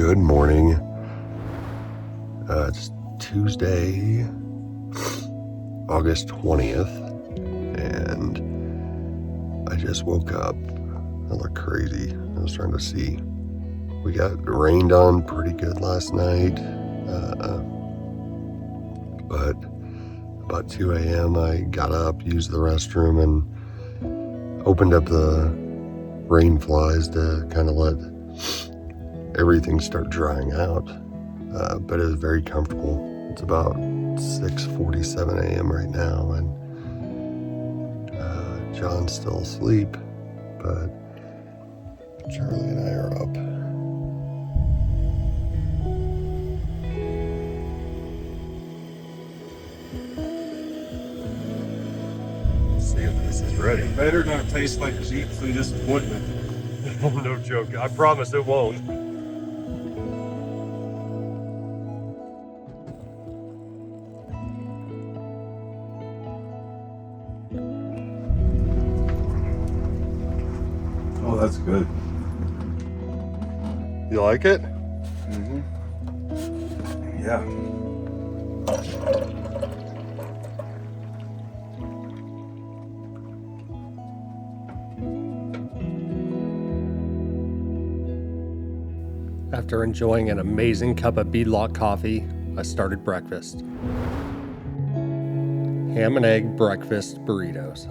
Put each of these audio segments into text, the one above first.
Good morning. It's Tuesday, August 20th, and I just woke up. I look crazy. I was trying to see. We got rained on pretty good last night, but about 2 a.m. I got up, used the restroom, and opened up the rain flies to kind of let everything start drying out. But it was very comfortable. It's about 6:47 a.m. right now, and John's still asleep, but Charlie and I are up. Let's see if this is ready. It better not taste like Jeep's disappointment. No joke. I promise it won't. Oh, that's good. You like it? Mm-hmm. Yeah. After enjoying an amazing cup of beadlock coffee, I started breakfast. Ham and egg breakfast burritos.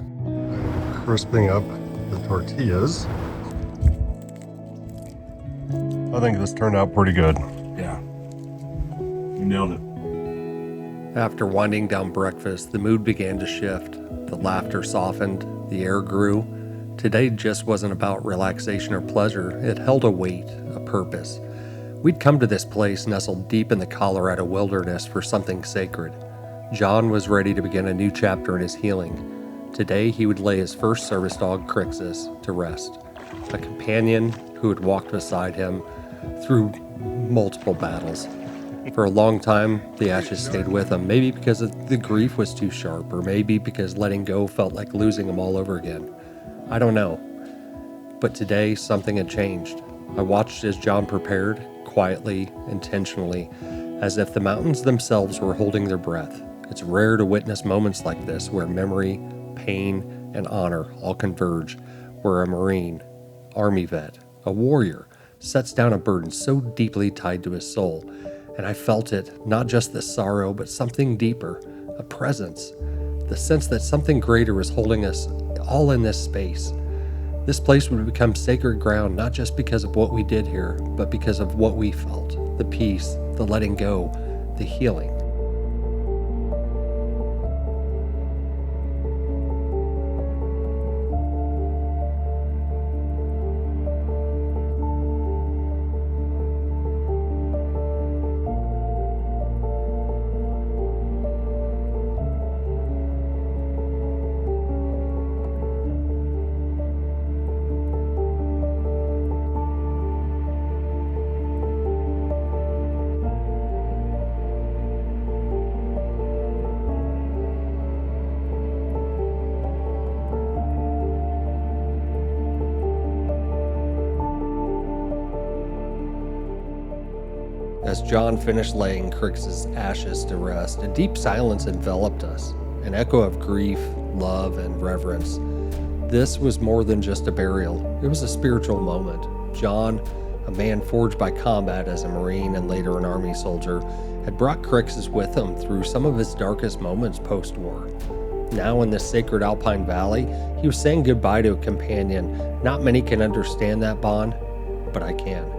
Crisping up the tortillas. I think this turned out pretty good. Yeah. You nailed it. After winding down breakfast, the mood began to shift. The laughter softened, the air grew. Today just wasn't about relaxation or pleasure. It held a weight, a purpose. We'd come to this place nestled deep in the Colorado wilderness for something sacred. John was ready to begin a new chapter in his healing. Today he would lay his first service dog, Crixus, to rest. A companion who had walked beside him through multiple battles. For a long time, the ashes stayed with him, maybe because the grief was too sharp, or maybe because letting go felt like losing him all over again. I don't know. But today, something had changed. I watched as John prepared, quietly, intentionally, as if the mountains themselves were holding their breath. It's rare to witness moments like this where memory, pain, and honor all converge, where a Marine, Army vet, a warrior, sets down a burden so deeply tied to his soul. And I felt it, not just the sorrow, but something deeper, a presence, the sense that something greater was holding us all in this space. This place would become sacred ground, not just because of what we did here, but because of what we felt, the peace, the letting go, the healing. As John finished laying Crix's ashes to rest, a deep silence enveloped us, an echo of grief, love, and reverence. This was more than just a burial. It was a spiritual moment. John, a man forged by combat as a Marine and later an Army soldier, had brought Crixus with him through some of his darkest moments post-war. Now in this sacred alpine valley, he was saying goodbye to a companion. Not many can understand that bond, but I can.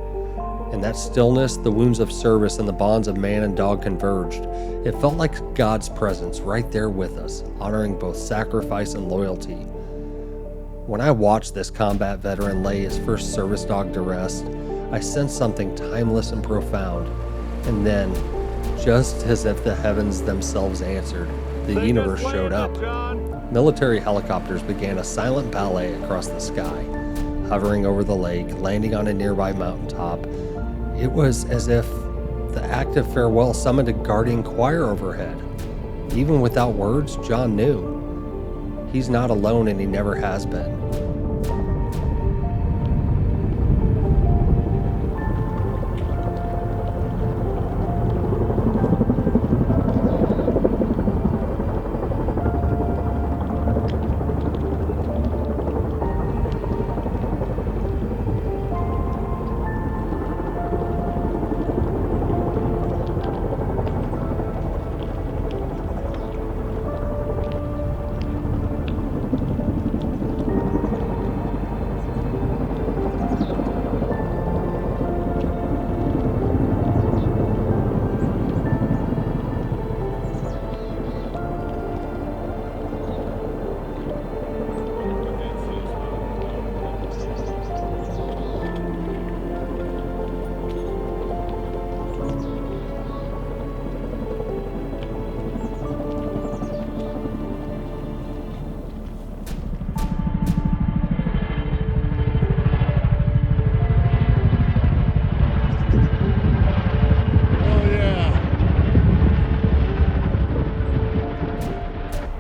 In that stillness, the wounds of service and the bonds of man and dog converged. It felt like God's presence right there with us, honoring both sacrifice and loyalty. When I watched this combat veteran lay his first service dog to rest, I sensed something timeless and profound. And then, just as if the heavens themselves answered, the universe showed up. Military helicopters began a silent ballet across the sky, hovering over the lake, landing on a nearby mountaintop. It was as if the act of farewell summoned a guardian choir overhead. Even without words, John knew. He's not alone, and he never has been.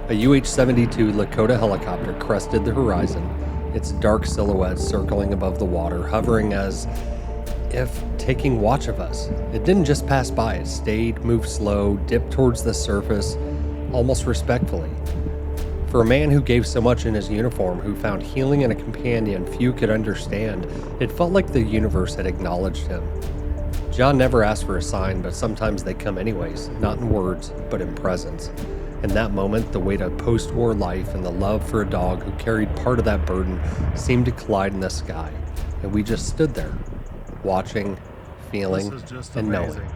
A UH-72 Lakota helicopter crested the horizon, its dark silhouette circling above the water, hovering as if taking watch of us. It didn't just pass by, it stayed, moved slow, dipped towards the surface, almost respectfully. For a man who gave so much in his uniform, who found healing in a companion few could understand, it felt like the universe had acknowledged him. John never asked for a sign, but sometimes they come anyways, not in words, but in presence. In that moment, the weight of post-war life and the love for a dog who carried part of that burden seemed to collide in the sky, and we just stood there, watching, feeling, and knowing.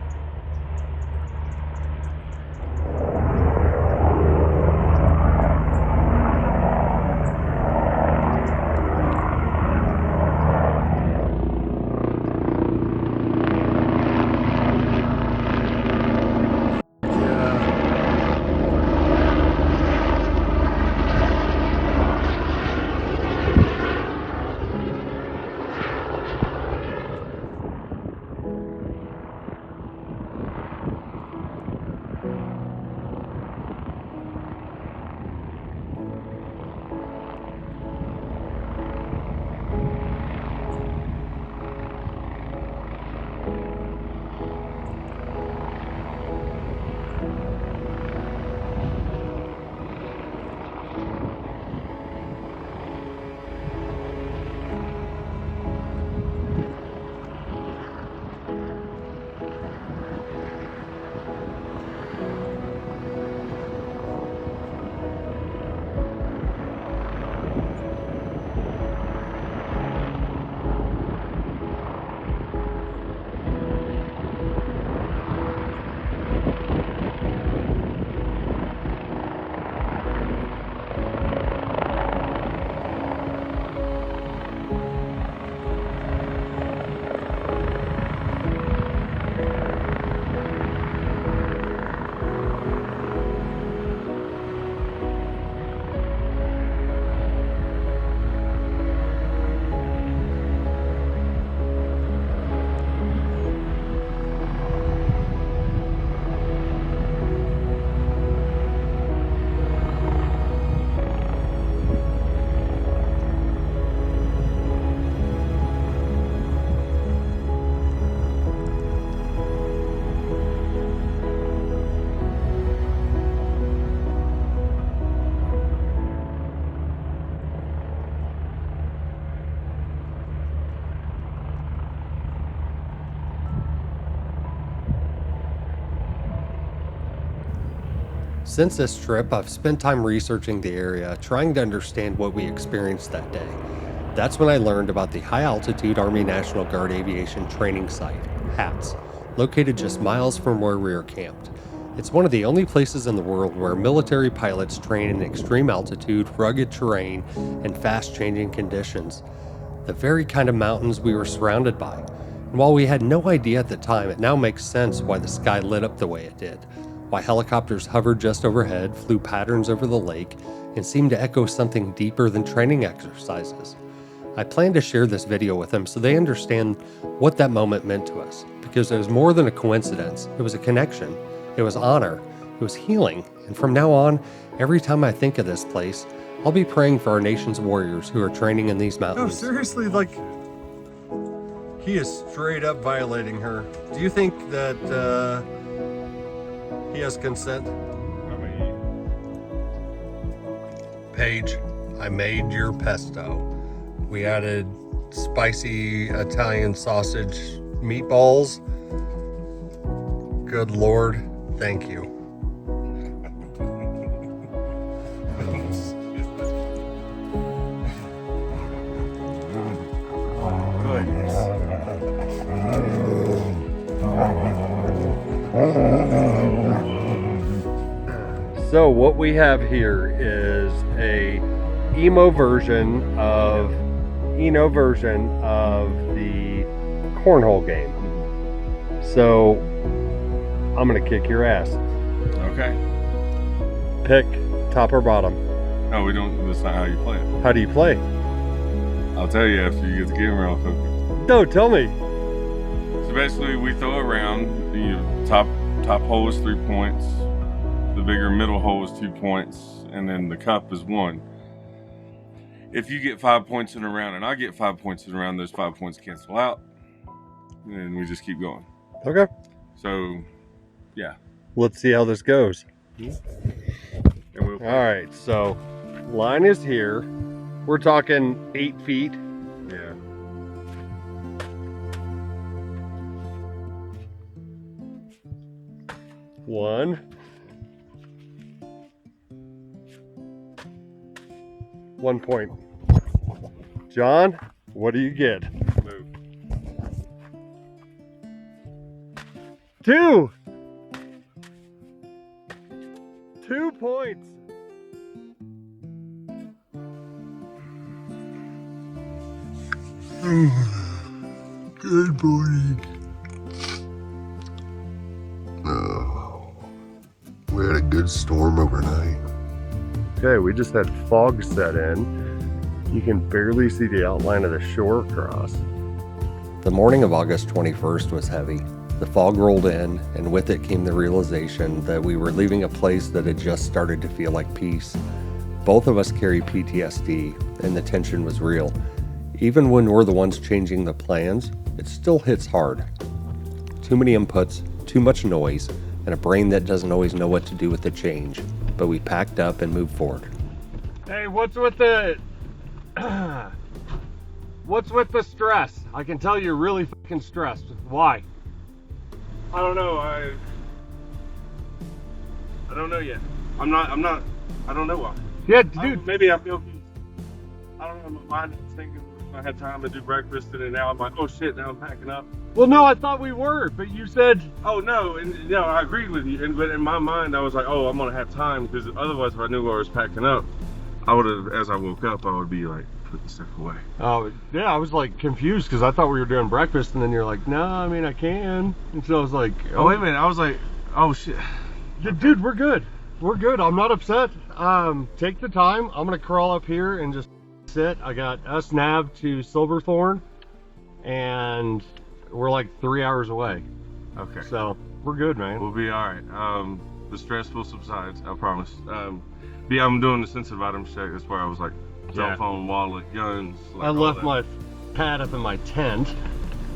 Since this trip, I've spent time researching the area, trying to understand what we experienced that day. That's when I learned about the High Altitude Army National Guard Aviation Training Site, HATS, located just miles from where we are camped. It's one of the only places in the world where military pilots train in extreme altitude, rugged terrain, and fast-changing conditions. The very kind of mountains we were surrounded by. And while we had no idea at the time, it now makes sense why the sky lit up the way it did. Why helicopters hovered just overhead, flew patterns over the lake, and seemed to echo something deeper than training exercises. I plan to share this video with them so they understand what that moment meant to us, because it was more than a coincidence. It was a connection. It was honor. It was healing. And from now on, every time I think of this place, I'll be praying for our nation's warriors who are training in these No, mountains. seriously, like, he is straight up violating her. Do you think that he has consent? Paige, I made your pesto. We added spicy Italian sausage meatballs. Good Lord, thank you. So what we have here is a emo version of the cornhole game. So I'm gonna kick your ass. Okay. Pick top or bottom. No, we don't. That's not how you play it. How do you play? I'll tell you after you get the game real quick. No, tell me. So basically, we throw around. The top hole is 3 points. The bigger middle hole is 2 points, and then the cup is 1. If you get 5 points in a round and I get 5 points in a round, those 5 points cancel out, and we just keep going. Okay. So, yeah. Let's see how this goes. And All right, so line is here. We're talking 8 feet. Yeah. One. One point. John, what do you get? Move. 2. 2 points. Good morning. Oh, we had a good storm overnight. Okay, we just had fog set in. You can barely see the outline of the shore across. The morning of August 21st was heavy. The fog rolled in, and with it came the realization that we were leaving a place that had just started to feel like peace. Both of us carry PTSD, and the tension was real. Even when we're the ones changing the plans, it still hits hard. Too many inputs, too much noise, and a brain that doesn't always know what to do with the change. But we packed up and moved forward. Hey, what's with the stress? I can tell you're really fucking stressed. Why? I don't know. I don't know yet. I'm not. I don't know why. Yeah, dude. Maybe I feel peace. I don't know. My mind is thinking if I had time to do breakfast, and then now I'm like, oh shit, now I'm packing up. Well, no, I thought we were, but you said. Oh no, and no, I agreed with you. But in my mind, I was like, oh, I'm gonna have time, because otherwise, if I knew I was packing up, I would have. As I woke up, I would be like, put the stuff away. Oh yeah, I was like confused because I thought we were doing breakfast, and then you're like, no, I mean I can, and so I was like, Oh wait a minute, I was like, oh shit. Dude, we're good. We're good. I'm not upset. Take the time. I'm gonna crawl up here and just sit. I got us nav to Silverthorn, and we're like 3 hours away. Okay. So we're good, man. We'll be all right. The stress will subside, I promise. Yeah, I'm doing the sensitive items check. That's where I was like, cell phone, wallet, guns. Like I left my pad up in my tent,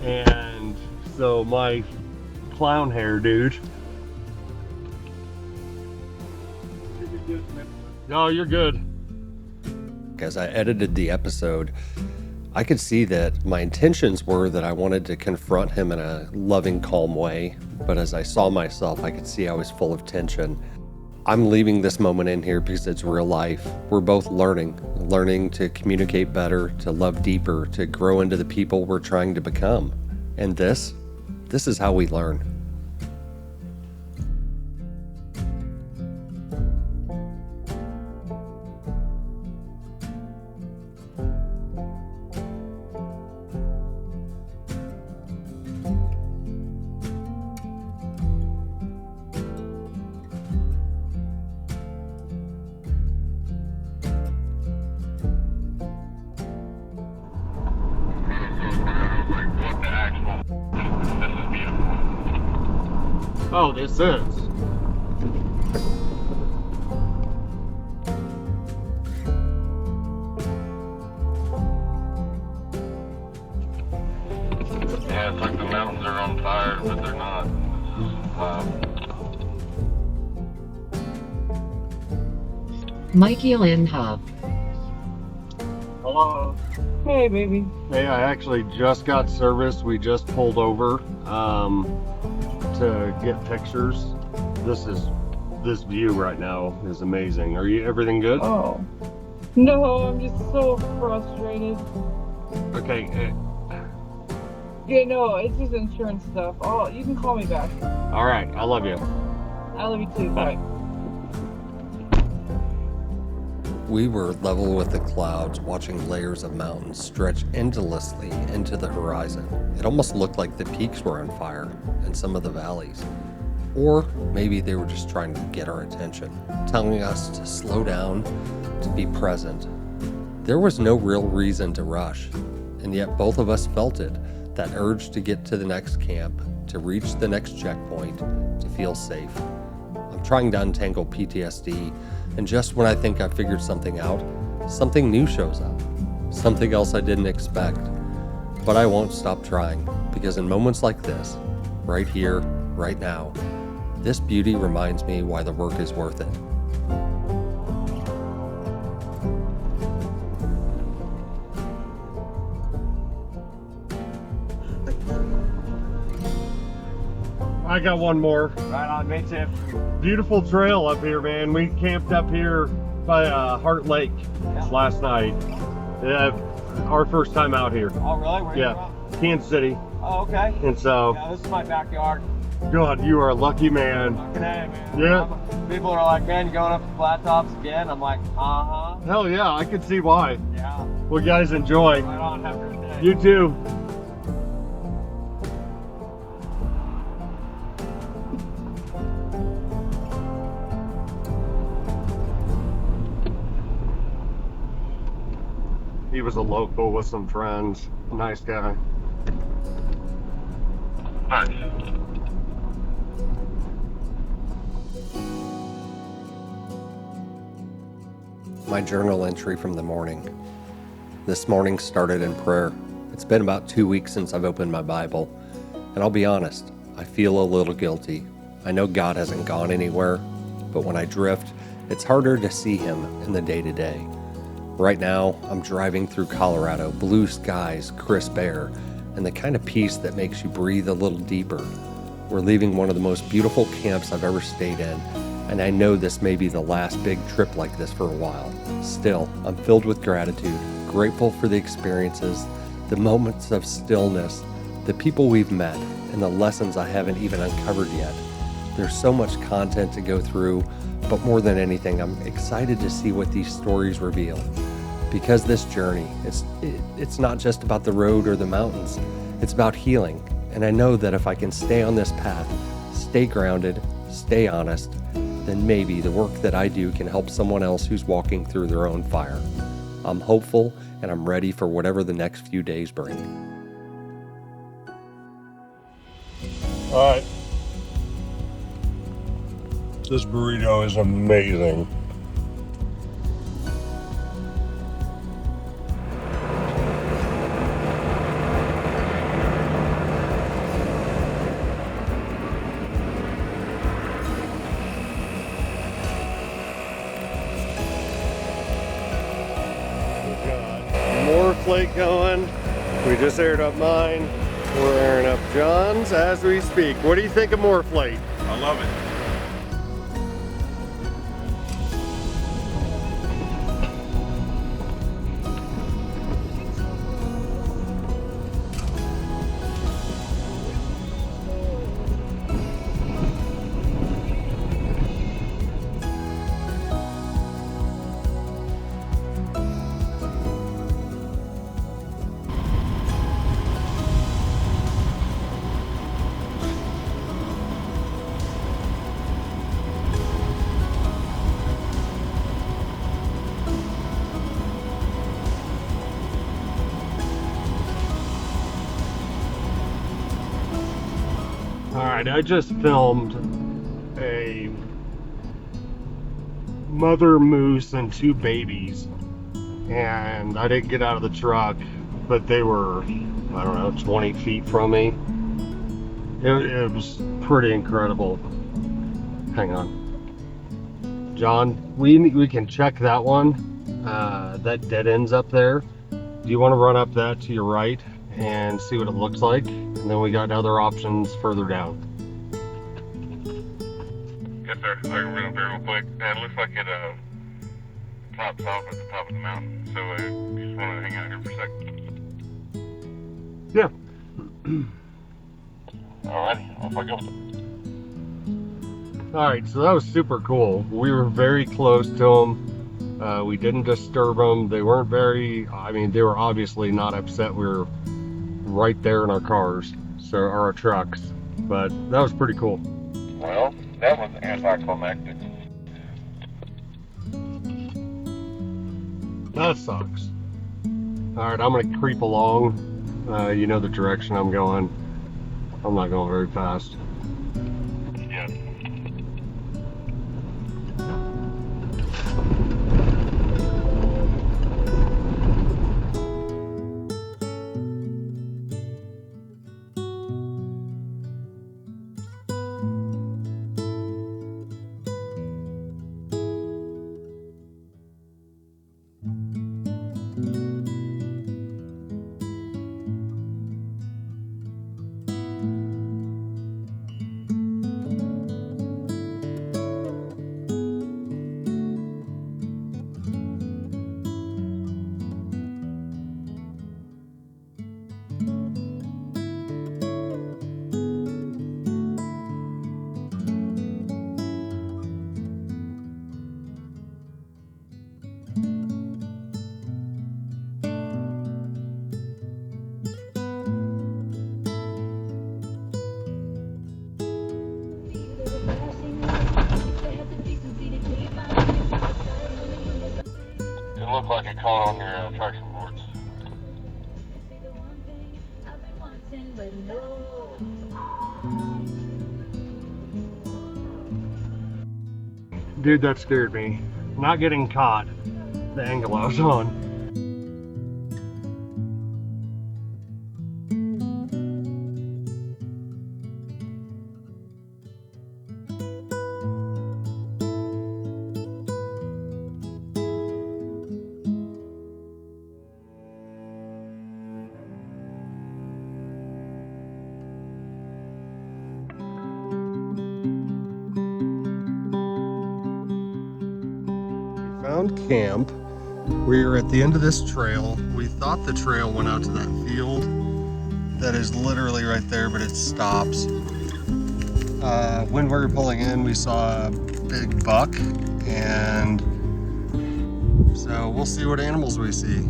and so my clown hair, dude. No, you're good. As I edited the episode, I could see that my intentions were that I wanted to confront him in a loving, calm way. But as I saw myself, I could see I was full of tension. I'm leaving this moment in here because it's real life. We're both learning to communicate better, to love deeper, to grow into the people we're trying to become. And this is how we learn. Oh, this is. Yeah, it's like the mountains are on fire, but they're not. Mikey Lynn Hub. Hello. Hey, baby. Hey, I actually just got service. We just pulled over to get pictures. This view right now is amazing. Are you everything good? Oh. No, I'm just so frustrated. Okay. Yeah, no, it's just insurance stuff. Oh, you can call me back. All right. I love you. I love you too. Bye. We were level with the clouds, watching layers of mountains stretch endlessly into the horizon. It almost looked like the peaks were on fire and some of the valleys. Or maybe they were just trying to get our attention, telling us to slow down, to be present. There was no real reason to rush, and yet both of us felt it, that urge to get to the next camp, to reach the next checkpoint, to feel safe. I'm trying to untangle PTSD, and just when I think I've figured something out, something new shows up. Something else I didn't expect. But I won't stop trying, because in moments like this, right here, right now, this beauty reminds me why the work is worth it. I got one more. Right on, me too. Beautiful trail up here, man. We camped up here by Heart Lake last night. Our first time out here. Oh, really? Where are you from? Kansas City. Oh, okay. And so, Yeah, this is my backyard. God, you are a lucky man. Fucking A, man. Yeah. People are like, man, you going up the flat tops again? I'm like, uh-huh. Hell yeah, I can see why. Yeah. Well, guys, enjoy. Right on, have a good day. You too. He was a local with some friends. Nice guy. Nice. My journal entry from the morning. This morning started in prayer. It's been about 2 weeks since I've opened my Bible, and I'll be honest, I feel a little guilty. I know God hasn't gone anywhere, but when I drift, it's harder to see Him in the day-to-day. Right now, I'm driving through Colorado, blue skies, crisp air, and the kind of peace that makes you breathe a little deeper. We're leaving one of the most beautiful camps I've ever stayed in, and I know this may be the last big trip like this for a while. Still, I'm filled with gratitude, grateful for the experiences, the moments of stillness, the people we've met, and the lessons I haven't even uncovered yet. There's so much content to go through, but more than anything, I'm excited to see what these stories reveal. Because this journey, it's not just about the road or the mountains, it's about healing. And I know that if I can stay on this path, stay grounded, stay honest, then maybe the work that I do can help someone else who's walking through their own fire. I'm hopeful and I'm ready for whatever the next few days bring. All right. This burrito is amazing. More flake going. We just aired up mine. We're airing up John's as we speak. What do you think of more flake? I love it. Alright, I just filmed a mother moose and 2 babies, and I didn't get out of the truck, but they were, I don't know, 20 feet from me. It was pretty incredible. Hang on. John, we can check that one. That dead end's up there. Do you want to run up that to your right and see what it looks like? And then we got other options further down. Yes, sir. I can run up there real quick. It looks like it tops off at the top of the mountain. So you just want to hang out here for a second? Yeah. Alrighty, off I go. Alright, so that was super cool. We were very close to them. We didn't disturb them. They weren't very, I mean, they were obviously not upset. We were right there in our cars, so or our trucks. But that was pretty cool. Well, that was anticlimactic. That sucks. Alright, I'm gonna creep along. You know the direction I'm going. I'm not going very fast. Yeah. look like it caught on your traction boards. Dude, that scared me. Not getting caught, the angle I was on. Found camp. We are at the end of this trail. We thought the trail went out to that field that is literally right there, but it stops. When we were pulling in, we saw a big buck, and so we'll see what animals we see.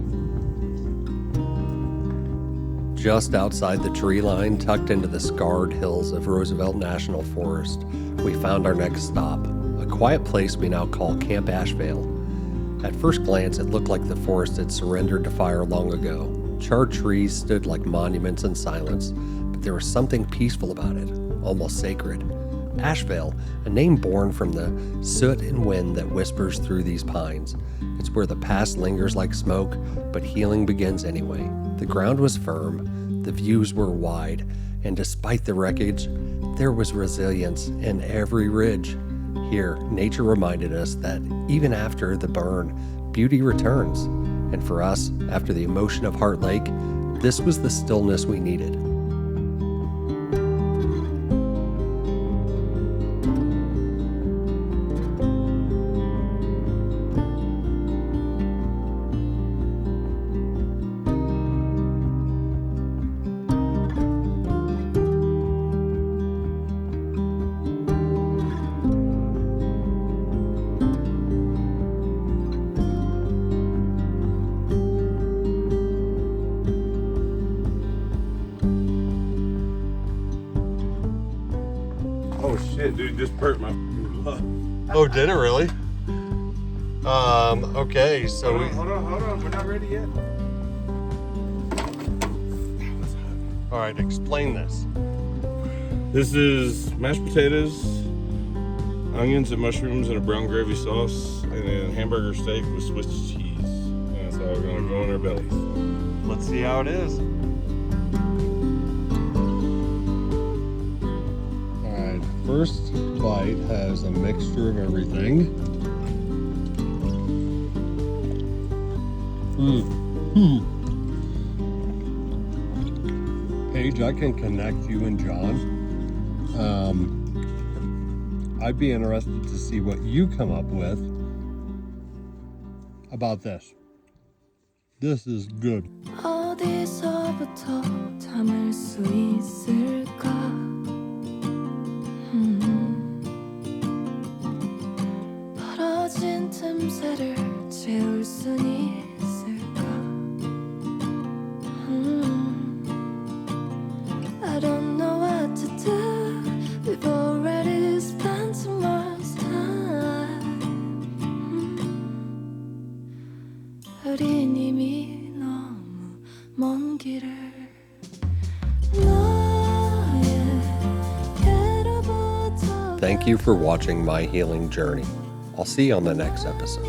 Just outside the tree line, tucked into the scarred hills of Roosevelt National Forest, we found our next stop, a quiet place we now call Camp Ashevale. At first glance, it looked like the forest had surrendered to fire long ago. Charred trees stood like monuments in silence, but there was something peaceful about it, almost sacred. Ashevale, a name born from the soot and wind that whispers through these pines. It's where the past lingers like smoke, but healing begins anyway. The ground was firm, the views were wide, and despite the wreckage, there was resilience in every ridge. Here, nature reminded us that even after the burn, beauty returns. And for us, after the emotion of Heart Lake, this was the stillness we needed. Oh shit, dude, just burnt my love. Oh, did it really? Okay, so Hold on, we're not ready yet. all right, explain this. This is mashed potatoes, onions and mushrooms in a brown gravy sauce, and then hamburger steak with Swiss cheese. And that's how we're gonna go in our bellies. Let's see how it is. All right, first bite has a mixture of everything. Paige, I can connect you and John. I'd be interested to see what you come up with about this. This is good. 어디서부터 담을 수 있을까? 벌어진 틈새를 채울 순 있을까? I don't know what to do. We've already spent too much time. 우린 이미 너무 먼 길을 Thank you for watching my healing journey. I'll see you on the next episode.